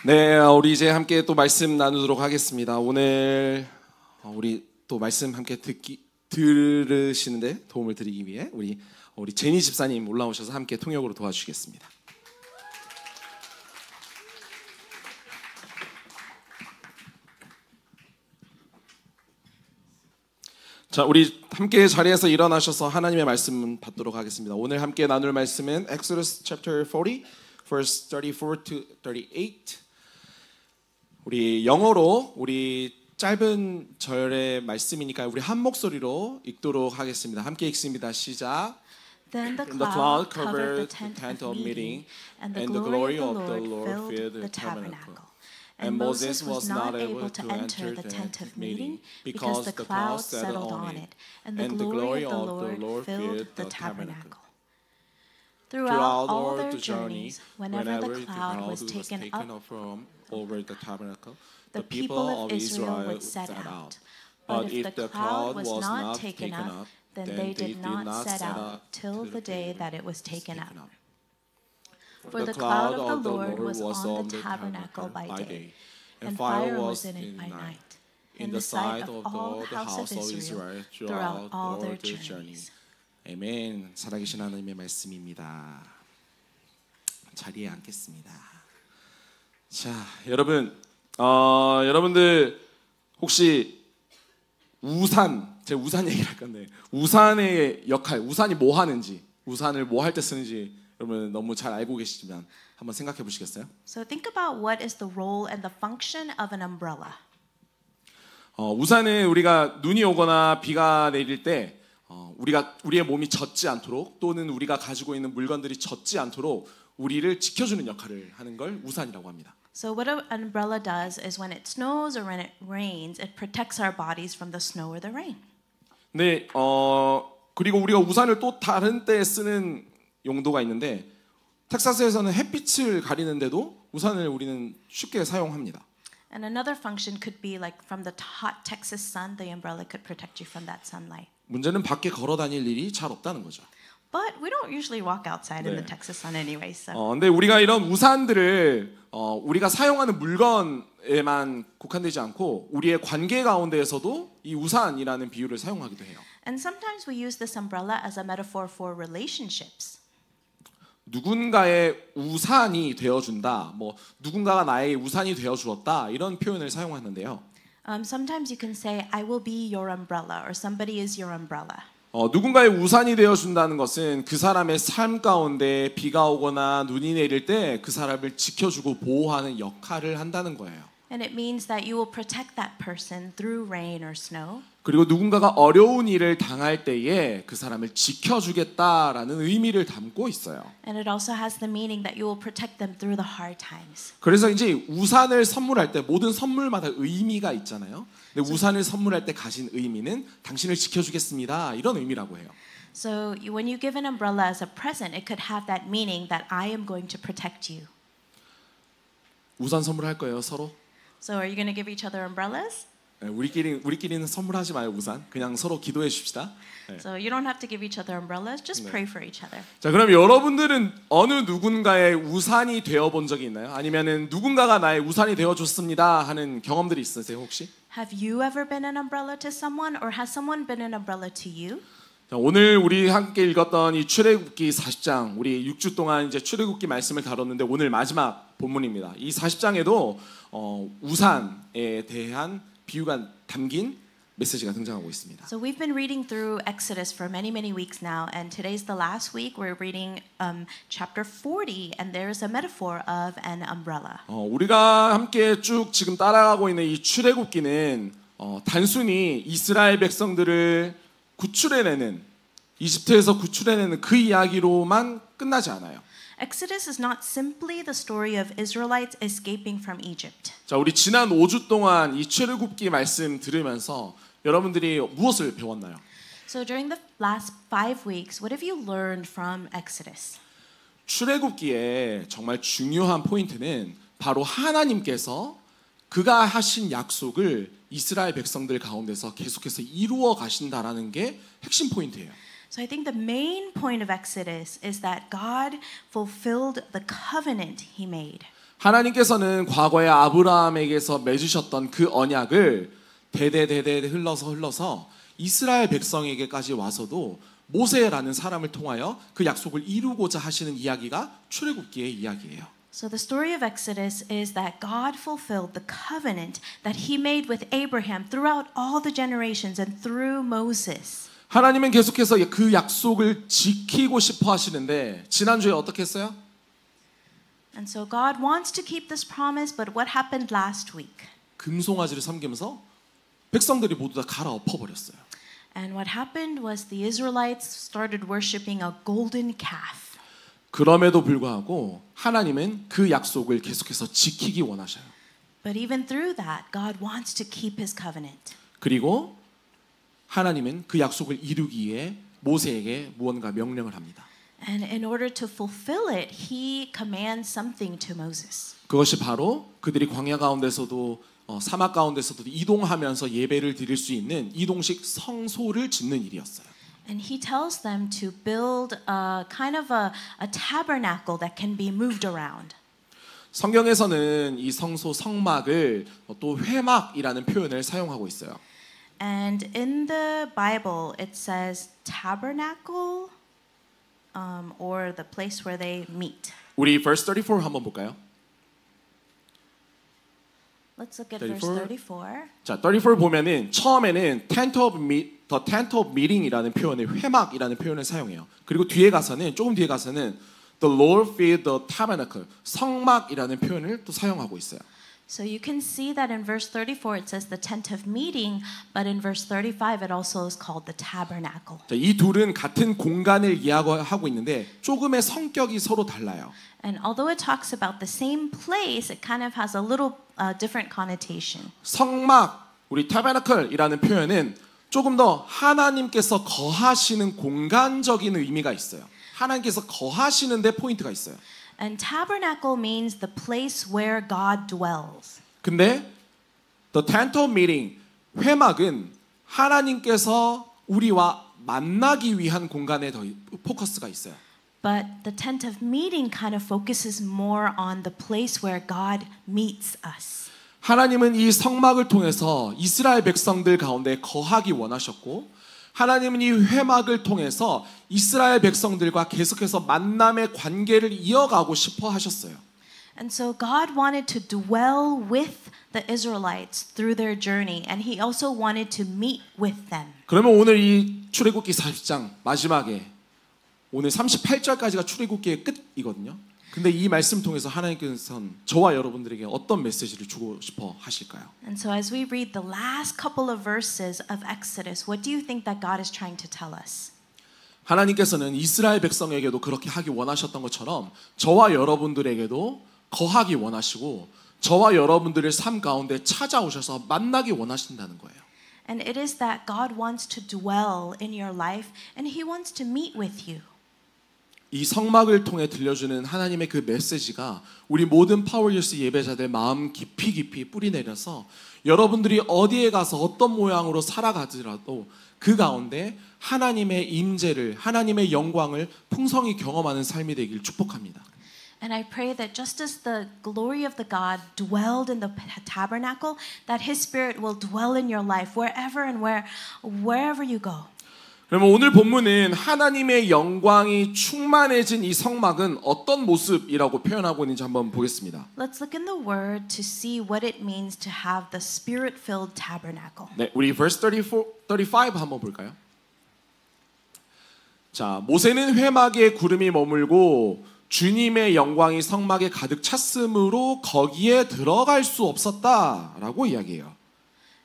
네, 우리 이제 함께 또 말씀 나누도록 하겠습니다. 오늘 우리 또 말씀 함께 들으시는데 도움을 드리기 위해 우리 제니 집사님 올라오셔서 함께 통역으로 도와주시겠습니다. 자, 우리 함께 자리에서 일어나셔서 하나님의 말씀 받도록 하겠습니다. 오늘 함께 나눌 말씀은 Exodus chapter 40, verse 34 to 38. 우리 영어로 우리 짧은 절의 말씀이니까 우리 한 목소리로 읽도록 하겠습니다. 함께 읽습니다. 시작. Then the cloud covered the tent of meeting, and the glory of the Lord filled the tabernacle. And Moses was not able to enter the tent of meeting because the cloud settled on it, and the glory of the Lord filled the tabernacle. Throughout all their journeys, whenever the cloud was taken up from over the tabernacle, the people of Israel would set out. But if the cloud was not taken up, then they did not set out till the day that it was taken up. For the cloud of the Lord was on the tabernacle by day, and fire was in it by night, in the sight of all the house of Israel throughout all their journeys. 아멘. 살아계신 하나님의 말씀입니다. 자리에 앉겠습니다. 자, 여러분, 여러분들 혹시 제 우산 얘기를 할 건데 우산의 역할, 우산이 뭐 하는지, 우산을 뭐 할 때 쓰는지 여러분 너무 잘 알고 계시지만 한번 생각해 보시겠어요? So think about what is the role and the function of an umbrella. 우산은 우리가 눈이 오거나 비가 내릴 때 우리의 몸이 젖지 않도록 또는 우리가 가지고 있는 물건들이 젖지 않도록 우리를 지켜주는 역할을 하는 걸 우산이라고 합니다. So what an umbrella does is when it snows or when it rains, it protects our bodies from the snow or the rain. 네, 그리고 우리가 우산을 또 다른 때 쓰는 용도가 있는데 텍사스에서는 햇빛을 가리는데도 우산을 우리는 쉽게 사용합니다. And another function could be like from the hot Texas sun, the umbrella could protect you from that sunlight. 문제는 밖에 걸어 다닐 일이 잘 없다는 거죠. But we don't usually walk outside in the Texas sun anyway. So. 근데 우리가 이런 우산들을 우리가 사용하는 물건에만 국한되지 않고 우리의 관계 가운데에서도 이 우산이라는 비유를 사용하기도 해요. And sometimes we use this umbrella as a metaphor for relationships. 누군가의 우산이 되어준다, 뭐 누군가가 나의 우산이 되어주었다 이런 표현을 사용하는데요. Sometimes you can say, "I will be your umbrella," or "Somebody is your umbrella." 누군가의 우산이 되어준다는 것은 그 사람의 삶 가운데 비가 오거나 눈이 내릴 때 그 사람을 지켜주고 보호하는 역할을 한다는 거예요. And it means that you will protect that person through rain or snow. 그리고 누군가가 어려운 일을 당할 때에 그 사람을 지켜주겠다라는 의미를 담고 있어요. And it also has the meaning that you will protect them through the hard times. 그래서 이제 우산을 선물할 때 모든 선물마다 의미가 있잖아요. 근데 우산을 선물할 때 가진 의미는 당신을 지켜주겠습니다. 이런 의미라고 해요. So when you give an umbrella as a present, it could have that meaning that I am going to protect you. 우산 선물할 거예요, 서로? So are you going to give each other umbrellas? 네, 우리끼리는 선물하지 마요, 우산. 그냥 서로 기도해 줍시다. 네. So you don't have to give each other umbrellas, just pray for each other. 자, 그럼 여러분들은 어느 누군가의 우산이 되어 본 적이 있나요? 아니면은 누군가가 나의 우산이 되어 줬습니다 하는 경험들이 있으세요, 혹시? Have you ever been an umbrella to someone, or has someone been an umbrella to you? 자, 오늘 우리 함께 읽었던 이 출애굽기 40장, 우리 6주 동안 이제 출애굽기 말씀을 다뤘는데 오늘 마지막 본문입니다. 이 40장에도 우산에 대한 비유가 담긴 메시지가 등장하고 있습니다. So we've been reading through Exodus for many weeks now, and today's the last week. We're reading chapter 40, and there's a metaphor of an umbrella. 우리가 함께 쭉 지금 따라가고 있는 이 출애굽기는 단순히 이스라엘 백성들을 구출해내는 이집트에서 구출해내는 그 이야기로만 끝나지 않아요. Exodus is not simply the story of Israelites escaping from Egypt. 자, 우리 지난 5주 동안 이 출애굽기 말씀 들으면서 여러분들이 무엇을 배웠나요? So during the last 5 weeks, what have you learned from Exodus? 출애굽기의 정말 중요한 포인트는 바로 하나님께서 그가 하신 약속을 이스라엘 백성들 가운데서 계속해서 이루어 가신다라는 게 핵심 포인트예요. So I think the main point of Exodus is that God fulfilled the covenant he made. 하나님께서는 과거에 아브라함에게서 맺으셨던 그 언약을 대대 흘러서 이스라엘 백성에게까지 와서도 모세라는 사람을 통하여 그 약속을 이루고자 하시는 이야기가 출애굽기의 이야기예요. So the story of Exodus is that God fulfilled the covenant that he made with Abraham throughout all the generations and through Moses. 하나님은 계속해서 그 약속을 지키고 싶어 하시는데 지난주에 어떻게 했어요? And so God wants to keep this promise, but what happened last week? 금송아지를 섬기면서 백성들이 모두 다 갈아엎어 버렸어요. And what happened was the Israelites started worshiping a golden calf. 그럼에도 불구하고 하나님은 그 약속을 계속해서 지키기 원하셔요. But even through that, God wants to keep his covenant. 그리고 하나님은 그 약속을 이루기 위해 모세에게 무언가 명령을 합니다. And in order to fulfill it, he commands something to Moses. 그것이 바로 그들이 광야 가운데서도 사막 가운데서도 이동하면서 예배를 드릴 수 있는 이동식 성소를 짓는 일이었어요. And he tells them to build a kind of a tabernacle that can be moved around. 성경에서는 이 성소 성막을 또 회막이라는 표현을 사용하고 있어요. And in the Bible, it says tabernacle or the place where they meet. 우리 verse 34 한번 볼까요? Let's look at verse 34. 자, 34 보면은 처음에는 tent of meeting이라는 표현을 회막이라는 표현을 사용해요. 그리고 조금 뒤에 가서는 the Lord filled the tabernacle 성막이라는 표현을 또 사용하고 있어요. So you can see that in verse 34 it says the tent of meeting, but in verse 35 it also is called the tabernacle. 자, 이 둘은 같은 공간을 이야기하고 있는데 조금의 성격이 서로 달라요. And although it talks about the same place, it kind of has a little different connotation. 성막, 우리 tabernacle이라는 표현은 조금 더 하나님께서 거하시는 공간적인 의미가 있어요. 하나님께서 거하시는 데 포인트가 있어요. And tabernacle means the place where God dwells. 근데 the tent of meeting, 회막은 하나님께서 우리와 만나기 위한 공간에 더 포커스가 있어요. But the tent of meeting kind of focuses more on the place where God meets us. 하나님은 이 성막을 통해서 이스라엘 백성들 가운데 거하기 원하셨고 하나님은 이 회막을 통해서 이스라엘 백성들과 계속해서 만남의 관계를 이어가고 싶어 하셨어요. And so God wanted to dwell with the Israelites through their journey, and He also wanted to meet with them. 그러면 오늘 이 출애굽기 40장 마지막에 오늘 38절까지가 출애굽기의 끝이거든요. 근데 이 말씀 통해서 하나님께서는 저와 여러분들에게 어떤 메시지를 주고 싶어 하실까요? And so as we read the last couple of verses of Exodus, what do you think that God is trying to tell us? 하나님께서는 이스라엘 백성에게도 그렇게 하기 원하셨던 것처럼 저와 여러분들에게도 거하기 원하시고 저와 여러분들의 삶 가운데 찾아오셔서 만나기 원하신다는 거예요. And it is that God wants to dwell in your life and He wants to meet with you. 이 성막을 통해 들려주는 하나님의 그 메시지가 우리 모든 파워유스 예배자들 마음 깊이 뿌리내려서 여러분들이 어디에 가서 어떤 모양으로 살아가더라도 그 가운데 하나님의 임재를 하나님의 영광을 풍성히 경험하는 삶이 되길 축복합니다. And I pray that just as the glory of the God dwelled in the tabernacle, that His Spirit will dwell in your life wherever and wherever you go. 그러면 오늘 본문은 하나님의 영광이 충만해진 이 성막은 어떤 모습이라고 표현하고 있는지 한번 보겠습니다. Let's look in the word to see what it means to have the spirit-filled tabernacle. 네, 우리 verse 35 한번 볼까요? 자, 모세는 회막에 구름이 머물고 주님의 영광이 성막에 가득 찼으므로 거기에 들어갈 수 없었다라고 이야기해요.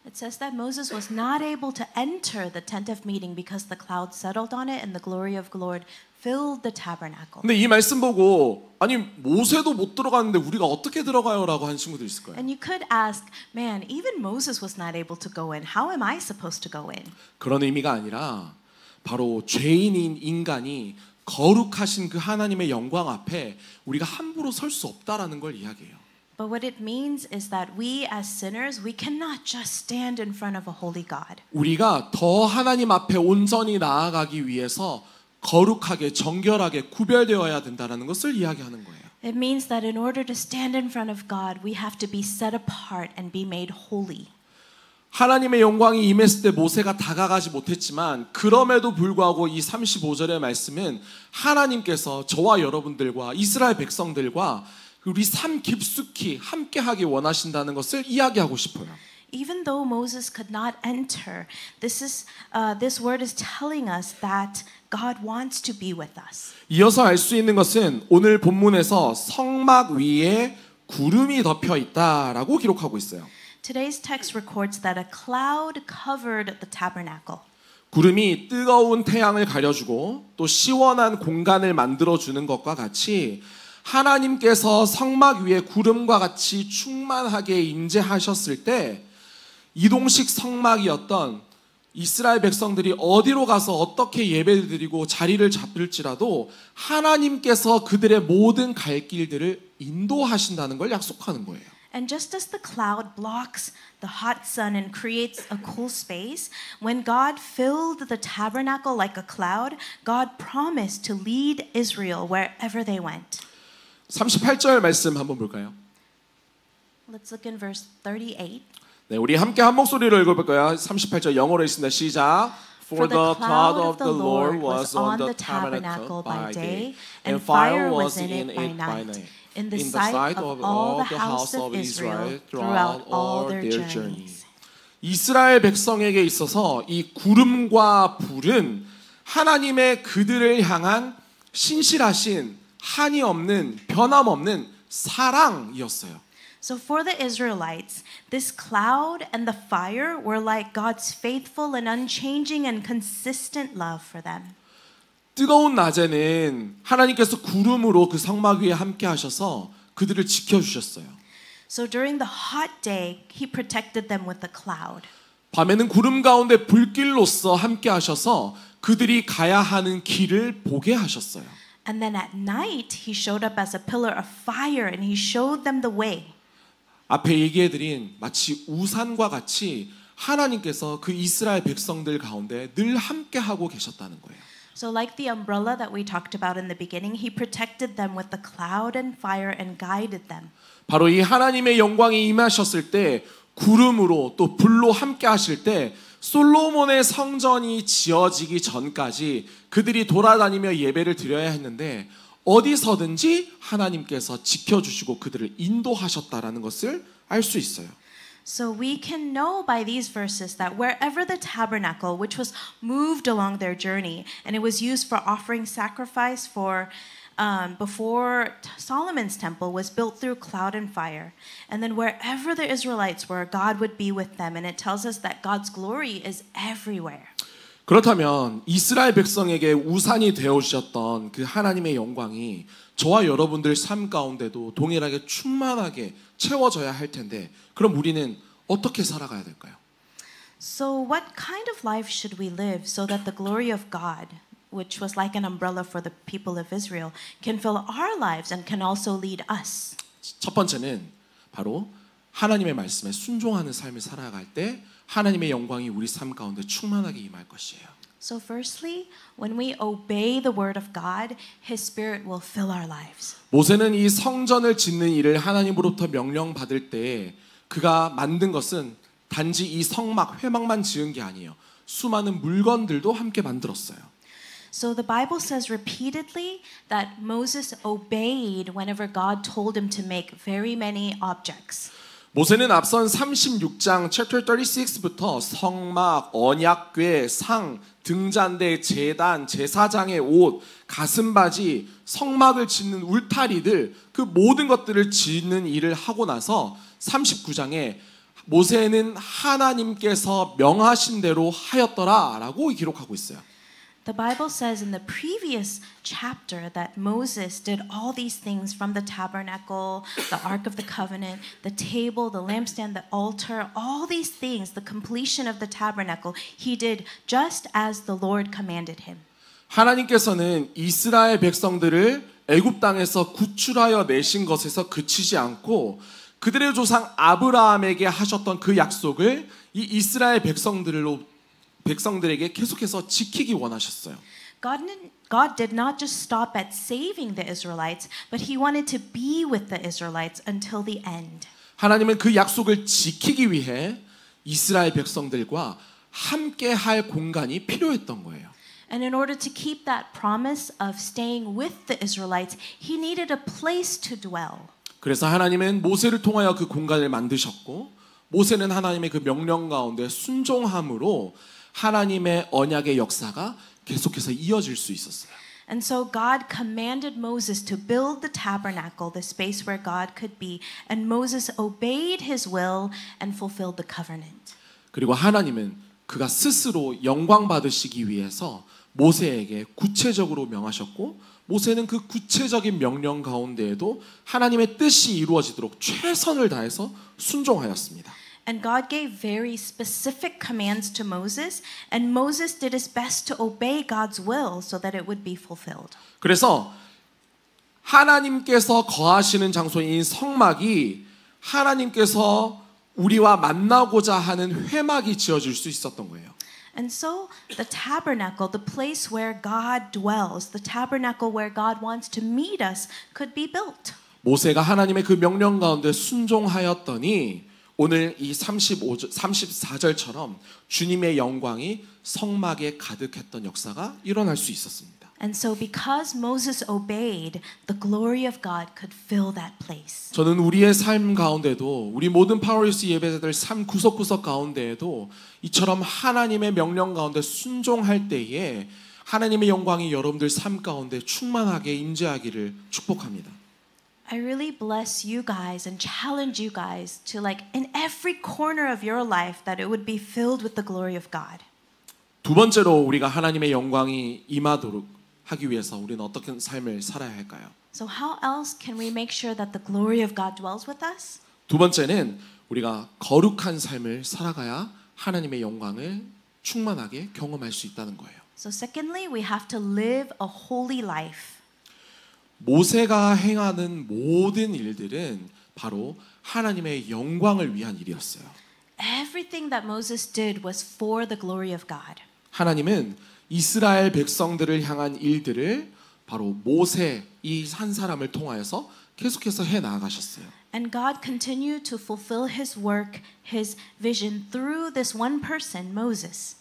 It says that Moses was not able to enter the tent of meeting because the cloud settled on it and the glory of the Lord filled the tabernacle. 근데 이 말씀 보고 아니 모세도 못 들어갔는데 우리가 어떻게 들어가요라고 하는 친구들 있을 거예요. And you could ask, man, even Moses was not able to go in. How am I supposed to go in? 그런 의미가 아니라 바로 죄인인 인간이 거룩하신 그 하나님의 영광 앞에 우리가 함부로 설 수 없다라는 걸 이야기해요. But what it means is that we as sinners, we cannot just stand in front of a holy God. 우리가 더 하나님 앞에 온전히 나아가기 위해서 거룩하게 정결하게 구별되어야 된다라는 것을 이야기하는 거예요. It means that in order to stand in front of God, we have to be set apart and be made holy. 하나님의 영광이 임했을 때 모세가 다가가지 못했지만 그럼에도 불구하고 이 35절의 말씀은 하나님께서 저와 여러분들과 이스라엘 백성들과 우리 삶 깊숙이 함께하기 원하신다는 것을 이야기하고 싶어요. Even though Moses could not enter, this word is telling us that God wants to be with us. 이어서 알 수 있는 것은 오늘 본문에서 성막 위에 구름이 덮여 있다라고 기록하고 있어요. Today's text records that a cloud covered the tabernacle. 구름이 뜨거운 태양을 가려주고 또 시원한 공간을 만들어주는 것과 같이 하나님께서 성막 위에 구름과 같이 충만하게 임재하셨을 때 이동식 성막이었던 이스라엘 백성들이 어디로 가서 어떻게 예배를 드리고 자리를 잡을지라도 하나님께서 그들의 모든 갈 길들을 인도하신다는 걸 약속하는 거예요. And just as the cloud blocks the hot sun and creates a cool space, when God filled the tabernacle like a cloud, God promised to lead Israel wherever they went. 38절 말씀 한번 볼까요? Let's look in verse 38. 네, 우리 함께 한 목소리로 읽어볼까요? 38절 영어로 있습니다. 시작. For the cloud of the Lord was on the tabernacle by day, and fire was in it by night, in the sight of all the house of Israel throughout all their journeys. 이스라엘 백성에게 있어서 이 구름과 불은 하나님의 그들을 향한 신실하신 한이 없는 변함없는 사랑이었어요. So for the Israelites, this cloud and the fire were like God's faithful and unchanging and consistent love for them. 뜨거운 낮에는 하나님께서 구름으로 그 성막 위에 함께 하셔서 그들을 지켜주셨어요. So during the hot day, he protected them with the cloud. 밤에는 구름 가운데 불길로서 함께 하셔서 그들이 가야 하는 길을 보게 하셨어요. And then at night, he showed up as a pillar of fire and he showed them the way. 앞에 얘기해드린 마치 우산과 같이 하나님께서 그 이스라엘 백성들 가운데 늘 함께하고 계셨다는 거예요. So like the umbrella that we talked about in the beginning, he protected them with the cloud and fire and guided them. 바로 이 하나님의 영광이 임하셨을 때 구름으로 또 불로 함께 하실 때 솔로몬의 성전이 지어지기 전까지 그들이 돌아다니며 예배를 드려야 했는데 어디서든지 하나님께서 지켜주시고 그들을 인도하셨다라는 것을 알 수 있어요. So we can know by these verses that wherever the tabernacle, which was moved along their journey, and it was used for offering sacrifice for before Solomon's temple was built through cloud and fire, and then wherever the Israelites were, God would be with them, and it tells us that God's glory is everywhere. 그렇다면 이스라엘 백성에게 우산이 되어주셨던 그 하나님의 영광이 저와 여러분들 삶 가운데도 동일하게 충만하게 채워져야 할 텐데 그럼 우리는 어떻게 살아가야 될까요? So what kind of life should we live so that the glory of God, which was like an umbrella for the people of Israel, can fill our lives and can also lead us? 첫 번째는 바로 하나님의 말씀에 순종하는 삶을 살아갈 때 하나님의 영광이 우리 삶 가운데 충만하게 임할 것이에요. So firstly, when we obey the word of God, His Spirit will fill our lives. 모세는 이 성전을 짓는 일을 하나님으로부터 명령받을 때 그가 만든 것은 단지 이 성막 회막만 지은 게 아니에요. 수많은 물건들도 함께 만들었어요. So the Bible says repeatedly that Moses obeyed whenever God told him to make very many objects. 모세는 앞선 36장 chapter 36부터 성막, 언약궤, 상, 등잔대, 제단, 제사장의 옷, 가슴바지, 성막을 짓는 울타리들 그 모든 것들을 짓는 일을 하고 나서 39장에 모세는 하나님께서 명하신 대로 하였더라라고 기록하고 있어요. The Bible says in the previous chapter that Moses did all these things from the tabernacle, the Ark of the Covenant, the table, the lampstand, the altar, all these things, the completion of the tabernacle, he did just as the Lord commanded him. 하나님께서는 이스라엘 백성들을 애굽 땅에서 구출하여 내신 것에서 그치지 않고 그들의 조상 아브라함에게 하셨던 그 약속을 이 이스라엘 백성들에게 계속해서 지키기 원하셨어요. God did not just stop at saving the Israelites, but he wanted to be with the Israelites until the end. 하나님은 그 약속을 지키기 위해 이스라엘 백성들과 함께 할 공간이 필요했던 거예요. And in order to keep that promise of staying with the Israelites, he needed a place to dwell. 그래서 하나님은 모세를 통하여 그 공간을 만드셨고 모세는 하나님의 그 명령 가운데 순종함으로 하나님의 언약의 역사가 계속해서 이어질 수 있었어요. And so God commanded Moses to build the tabernacle, the space where God could be, and Moses obeyed his will and fulfilled the covenant. 그리고 하나님은 그가 스스로 영광 받으시기 위해서 모세에게 구체적으로 명하셨고 모세는 그 구체적인 명령 가운데에도 하나님의 뜻이 이루어지도록 최선을 다해서 순종하였습니다. And God gave very specific commands to Moses, and Moses did his best to obey God's will so that it would be fulfilled. 그래서 하나님께서 거하시는 장소인 성막이 하나님께서 우리와 만나고자 하는 회막이 지어질 수 있었던 거예요. And so the tabernacle, the place where God dwells, the tabernacle where God wants to meet us, could be built. 모세가 하나님의 그 명령 가운데 순종하였더니 오늘 이 34절처럼 주님의 영광이 성막에 가득했던 역사가 일어날 수 있었습니다. And so because Moses obeyed, the glory of God could fill that place. 저는 우리의 삶 가운데도 우리 모든 파워리스 예배자들 삶 구석구석 가운데에도 이처럼 하나님의 명령 가운데 순종할 때에 하나님의 영광이 여러분들 삶 가운데 충만하게 임재하기를 축복합니다. I really bless you guys and challenge you guys to like in every corner of your life that it would be filled with the glory of God. 두 번째로 우리가 하나님의 영광이 임하도록 하기 위해서 우리는 어떻게 삶을 살아야 할까요? So how else can we make sure that the glory of God dwells with us? 두 번째는 우리가 거룩한 삶을 살아가야 하나님의 영광을 충만하게 경험할 수 있다는 거예요. So secondly, we have to live a holy life. 모세가 행하는 모든 일들은 바로 하나님의 영광을 위한 일이었어요. Everything that Moses did was for the glory of God. 하나님은 이스라엘 백성들을 향한 일들을 바로 모세 이 한 사람을 통하여서 계속해서 해 나가셨어요. And God continued to fulfill his work, his vision through this one person, Moses.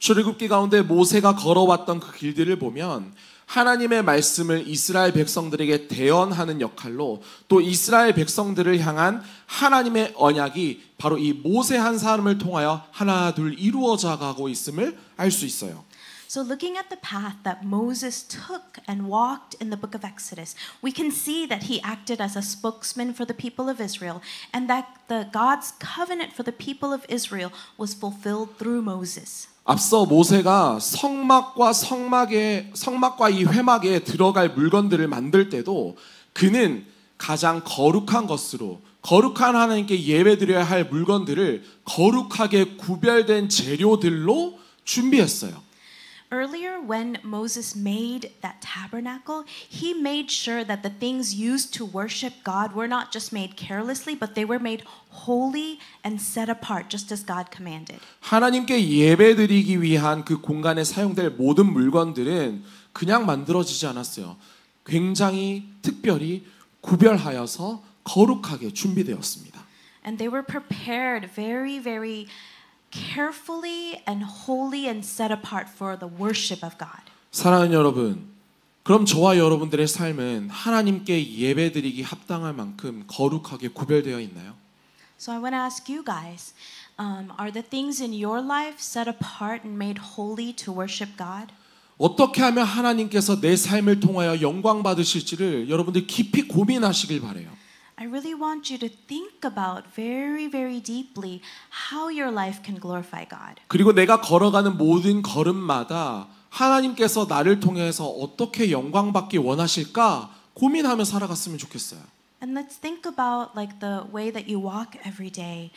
출애굽기 가운데 모세가 걸어왔던 그 길들을 보면 하나님의 말씀을 이스라엘 백성들에게 대언하는 역할로 또 이스라엘 백성들을 향한 하나님의 언약이 바로 이 모세 한 사람을 통하여 하나 둘 이루어져 가고 있음을 알 수 있어요. So looking at the path that Moses took and walked in the book of Exodus, we can see that he acted as a spokesman for the people of Israel and that God's covenant for the people of Israel was fulfilled through Moses. 앞서 모세가 성막과 이 회막에 들어갈 물건들을 만들 때도 그는 가장 거룩한 것으로 거룩한 하나님께 예배드려야 할 물건들을 거룩하게 구별된 재료들로 준비했어요. Earlier, when Moses made that tabernacle, he made sure that the things used to worship God were not just made carelessly, but they were made holy and set apart, just as God commanded. 하나님께 예배드리기 위한 그 공간에 사용될 모든 물건들은 그냥 만들어지지 않았어요. 굉장히 특별히 구별하여서 거룩하게 준비되었습니다. And they were prepared very, very carefully and holy and set apart for the worship of God. 사랑하는 여러분, 그럼 저와 여러분들의 삶은 하나님께 예배드리기 합당할 만큼 거룩하게 구별되어 있나요? So I want to ask you guys, are the things in your life set apart and made holy to worship God? 어떻게 하면 하나님께서 내 삶을 통하여 영광 받으실지를 여러분들 깊이 고민하시길 바라요. I really want you to think about very, very deeply how your life can glorify God. 그리고 내가 걸어가는 모든 걸음마다 하나님께서 나를 통해서 어떻게 영광 받기 원하실까 고민하며 살아갔으면 좋겠어요. And let's think about like the way that you walk every day.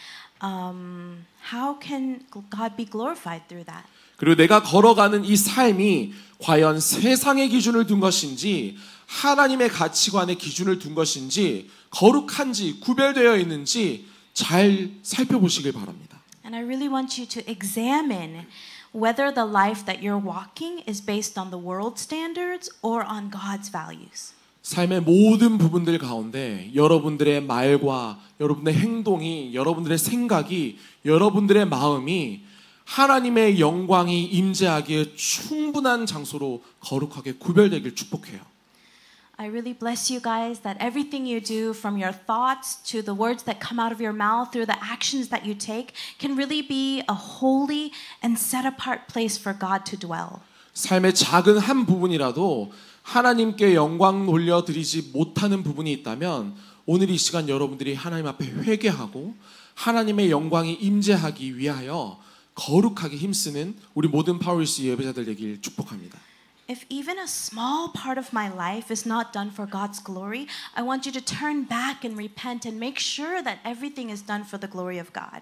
How can God be glorified through that? 그리고 내가 걸어가는 이 삶이 과연 세상의 기준을 둔 것인지 하나님의 가치관의 기준을 둔 것인지 거룩한지 구별되어 있는지 잘 살펴보시길 바랍니다. And I really want you to examine whether the life that you're walking is based on the world standards or on God's values. 삶의 모든 부분들 가운데 여러분들의 말과 여러분의 행동이, 여러분들의 생각이, 여러분들의 마음이 하나님의 영광이 임재하기에 충분한 장소로 거룩하게 구별되길 축복해요. I really bless you guys that everything you do, from your thoughts to the words that come out of your mouth, through the actions that you take, can really be a holy and set apart place for God to dwell. 삶의 작은 한 부분이라도 하나님께 영광 돌려드리지 못하는 부분이 있다면 오늘 이 시간 여러분들이 하나님 앞에 회개하고 하나님의 영광이 임재하기 위하여 거룩하게 힘쓰는 우리 모든 파워리스 예배자들 되길 축복합니다. If even a small part of my life is not done for God's glory, I want you to turn back and repent and make sure that everything is done for the glory of God.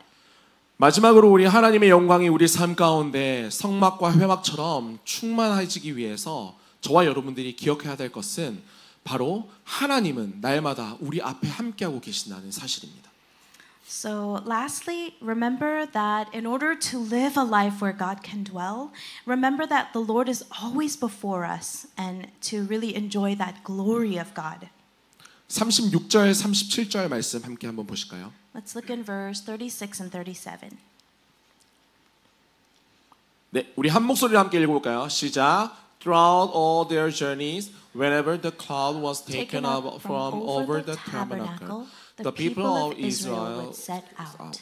마지막으로 우리 하나님의 영광이 우리 삶 가운데 성막과 회막처럼 충만해지기 위해서 저와 여러분들이 기억해야 될 것은 바로 하나님은 날마다 우리 앞에 함께하고 계신다는 사실입니다. So lastly, remember that in order to live a life where God can dwell, remember that the Lord is always before us and to really enjoy that glory of God. 36절, 37절 말씀 함께 한번 보실까요? Let's look in verse 36 and 37. 네, 우리 한 목소리로 함께 읽어볼까요? 시작. Throughout all their journeys, whenever the cloud was taken up from over the tabernacle, the people of Israel would set out.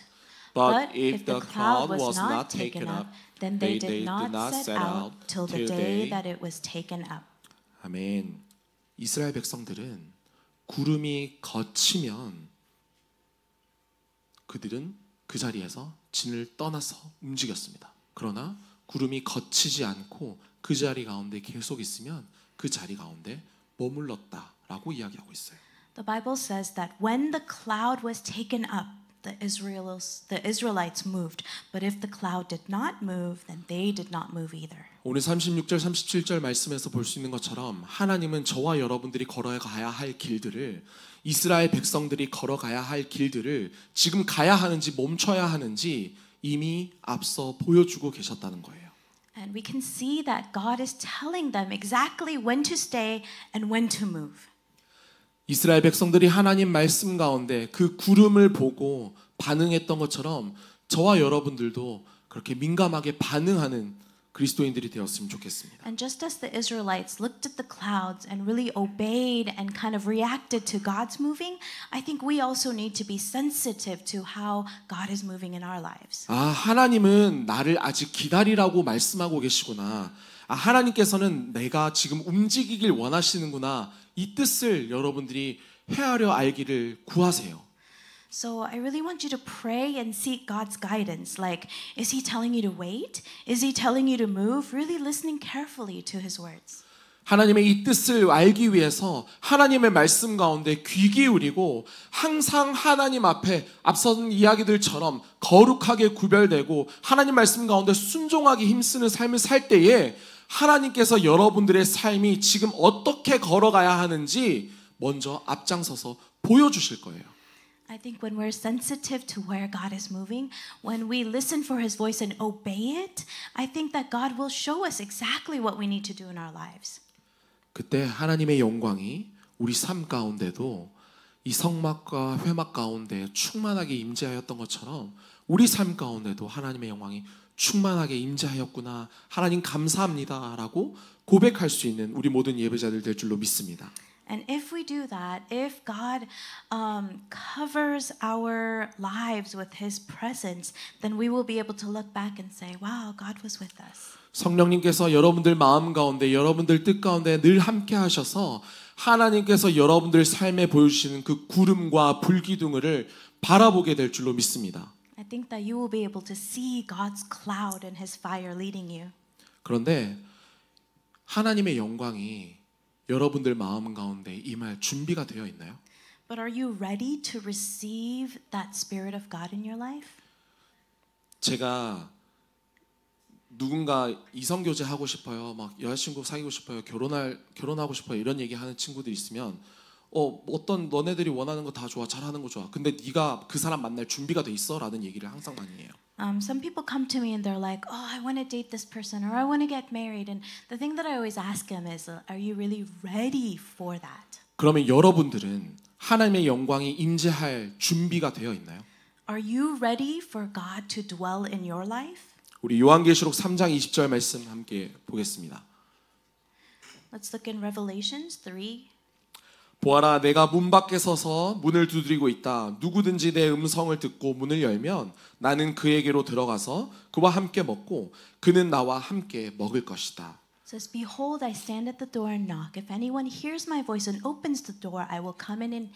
But if the cloud was not taken up, then they did not set out till the day that it was taken up. 아멘. 이스라엘 백성들은 구름이 걷히면 그들은 그 자리에서 진을 떠나서 움직였습니다. 그러나 구름이 걷히지 않고 그 자리 가운데 계속 있으면 그 자리 가운데 머물렀다라고 이야기하고 있어요. The Bible says that when the cloud was taken up, the Israelites moved. But if the cloud did not move, then they did not move either. 오늘 36절, 37절 말씀에서 볼 수 있는 것처럼 하나님은 저와 여러분들이 걸어가야 할 길들을, 이스라엘 백성들이 걸어가야 할 길들을 지금 가야 하는지 멈춰야 하는지 이미 앞서 보여주고 계셨다는 거예요. And we can see that God is telling them exactly when to stay and when to move. 이스라엘 백성들이 하나님 말씀 가운데 그 구름을 보고 반응했던 것처럼 저와 여러분들도 그렇게 민감하게 반응하는 그리스도인들이 되었으면 좋겠습니다. And just as the Israelites looked at the clouds and really obeyed and kind of reacted to God's moving, I think we also need to be sensitive to how God is moving in our lives. 아, 하나님은 나를 아직 기다리라고 말씀하고 계시구나. 아, 하나님께서는 내가 지금 움직이길 원하시는구나. 이 뜻을 여러분들이 헤아려 알기를 구하세요. So I really want you to pray and seek God's guidance. Like, is He telling you to wait? Is He telling you to move? Really listening carefully to His words. 하나님의 이 뜻을 알기 위해서 하나님의 말씀 가운데 귀 기울이고 항상 하나님 앞에 앞선 이야기들처럼 거룩하게 구별되고 하나님 말씀 가운데 순종하게 힘쓰는 삶을 살 때에 하나님께서 여러분들의 삶이 지금 어떻게 걸어가야 하는지 먼저 앞장서서 보여주실 거예요. I think when we're sensitive to where God is moving, when we listen for His voice and obey it, I think that God will show us exactly what we need to do in our lives. 그때 하나님의 영광이 우리 삶 가운데도 이 성막과 회막 가운데 충만하게 임재하였던 것처럼 우리 삶 가운데도 하나님의 영광이 충만하게 임재하였구나. 하나님 감사합니다라고 고백할 수 있는 우리 모든 예배자들 될 줄로 믿습니다. And if we do that, if God covers our lives with His presence, then we will be able to look back and say, wow, God was with us. 성령님께서 여러분들 마음 가운데, 여러분들 뜻 가운데 늘 함께 하셔서 하나님께서 여러분들 삶에 보여주시는 그 구름과 불기둥을 바라보게 될 줄로 믿습니다. I think that you will be able to see God's cloud and His fire leading you. 그런데 하나님의 영광이 여러분들 마음 가운데 임할 준비가 되어 있나요? But are you ready to receive that Spirit of God in your life? 제가 누군가 이성 교제하고 싶어요, 막 여자친구 사귀고 싶어요, 결혼하고 싶어요 이런 얘기하는 친구들이 있으면 어떤 너네들이 원하는 거 다 좋아, 잘하는 거 좋아. 근데 네가 그 사람 만날 준비가 돼 있어라는 얘기를 항상 많이 해요. Some people come to me and they're like, "Oh, I want to date this person, or I want to get married." And the thing that I always ask them is, "Are you really ready for that?" 그러면 여러분들은 하나님의 영광이 임재할 준비가 되어 있나요? Are you ready for God to dwell in your life? 우리 요한계시록 3장 20절 말씀 함께 보겠습니다. Let's look in Revelations 3. 보아라, 내가 문 밖에 서서 문을 두드리고 있다. 누구든지 내 음성을 듣고 문을 열면 나는 그에게로 들어가서 그와 함께 먹고 그는 나와 함께 먹을 것이다. It says, "Behold, I stand at the door and knock. If anyone hears my voice and opens the door, I will come in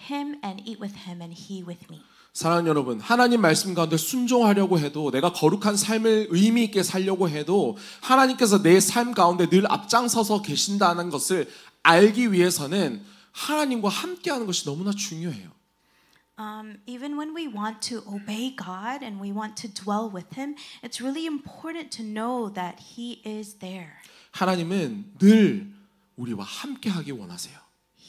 him and eat with him and he with me." 사랑하는 여러분, 하나님 말씀 가운데 순종하려고 해도 내가 거룩한 삶을 의미 있게 살려고 해도 하나님께서 내 삶 가운데 늘 앞장서서 계신다는 것을 알기 위해서는 하나님과 함께하는 것이 너무나 중요해요. Even when we want to obey God and we want to dwell with Him, it's really important to know that He is there. 하나님은 늘 우리와 함께하기 원하세요.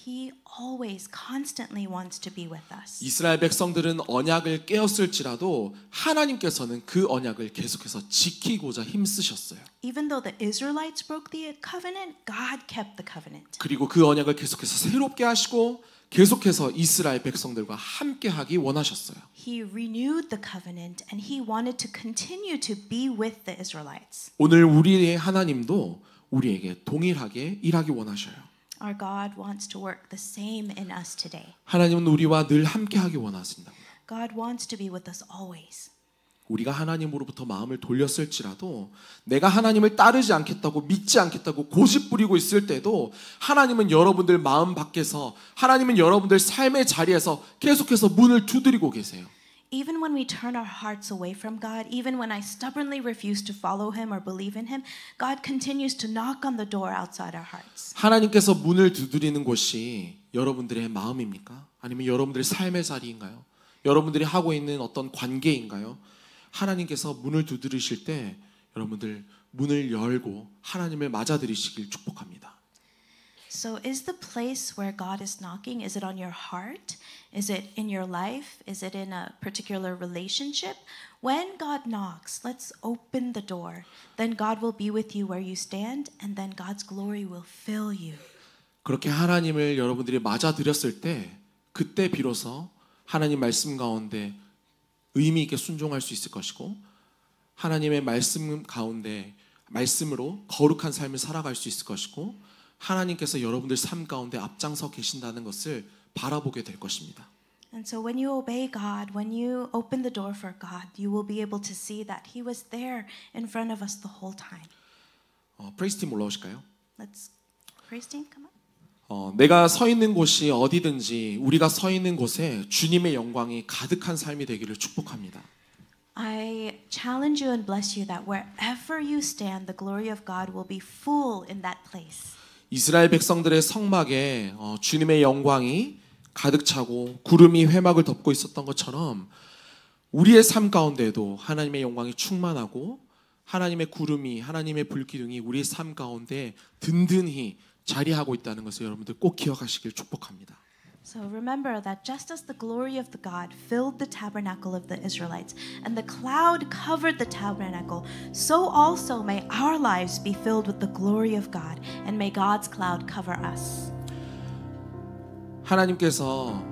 He always, constantly wants to be with us. 이스라엘 백성들은 언약을 깨었을지라도 하나님께서는 그 언약을 계속해서 지키고자 힘쓰셨어요. Even though the Israelites broke the covenant, God kept the covenant. 그리고 그 언약을 계속해서 새롭게 하시고 계속해서 이스라엘 백성들과 함께하기 원하셨어요. He renewed the covenant and he wanted to continue to be with the Israelites. 오늘 우리의 하나님도 우리에게 동일하게 일하기 원하셔요. Our God wants to work the same in us today. 하나님은 우리와 늘 함께하기 원하신다. God wants to be with us always. 우리가 하나님으로부터 마음을 돌렸을지라도 내가 하나님을 따르지 않겠다고 믿지 않겠다고 고집부리고 있을 때도 하나님은 여러분들 마음 밖에서 하나님은 여러분들 삶의 자리에서 계속해서 문을 두드리고 계세요. Even when we turn our hearts away from God, even when I stubbornly refuse to follow Him or believe in Him, God continues to knock on the door outside our hearts. 하나님께서 문을 두드리는 곳이 여러분들의 마음입니까? 아니면 여러분들의 삶의 자리인가요? 여러분들이 하고 있는 어떤 관계인가요? 하나님께서 문을 두드리실 때 여러분들 문을 열고 하나님을 맞아들이시길 축복합니다. So is the place where God is knocking, is it on your heart? Is it in your life? Is it in a particular relationship? When God knocks, let's open the door. Then God will be with you where you stand, and then God's glory will fill you. 그렇게 하나님을 여러분들이 맞아들였을 때 그때 비로소 하나님 말씀 가운데 의미 있게 순종할 수 있을 것이고 하나님의 말씀 가운데 말씀으로 거룩한 삶을 살아갈 수 있을 것이고 하나님께서 여러분들 삶 가운데 앞장서 계신다는 것을 바라보게 될 것입니다. And so when you obey God, when you open the door for God, you will be able to see that He was there in front of us the whole time. 프레이스 팀 올라오실까요? Let's praise team come up. 내가 서 있는 곳이 어디든지 우리가 서 있는 곳에 주님의 영광이 가득한 삶이 되기를 축복합니다. I challenge you and bless you that wherever you stand, the glory of God will be full in that place. 이스라엘 백성들의 성막에 주님의 영광이 가득 차고 구름이 회막을 덮고 있었던 것처럼 우리의 삶 가운데에도 하나님의 영광이 충만하고 하나님의 구름이 하나님의 불기둥이 우리의 삶 가운데 든든히 자리하고 있다는 것을 여러분들 꼭 기억하시길 축복합니다. So remember that just as the glory of the God filled the tabernacle of the Israelites and the cloud covered the tabernacle, so also may our lives be filled with the glory of God and may God's cloud cover us. 하나님께서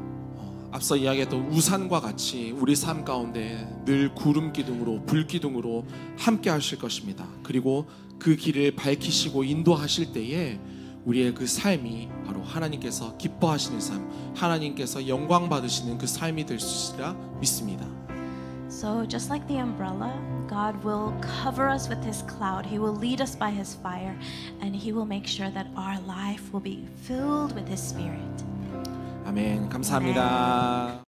앞서 이야기했던 우산과 같이 우리 삶 가운데 늘 구름 기둥으로 불 기둥으로 함께 하실 것입니다. 그리고 그 길을 밝히시고 인도하실 때에 우리의 그 삶이 바로 하나님께서 기뻐하시는 삶, 하나님께서 영광 받으시는 그 삶이 될 수 있으리라 믿습니다. So just like the umbrella, God will cover us with His cloud. He will lead us by His fire, and He will make sure that our life will be filled with His Spirit. 아멘. 감사합니다.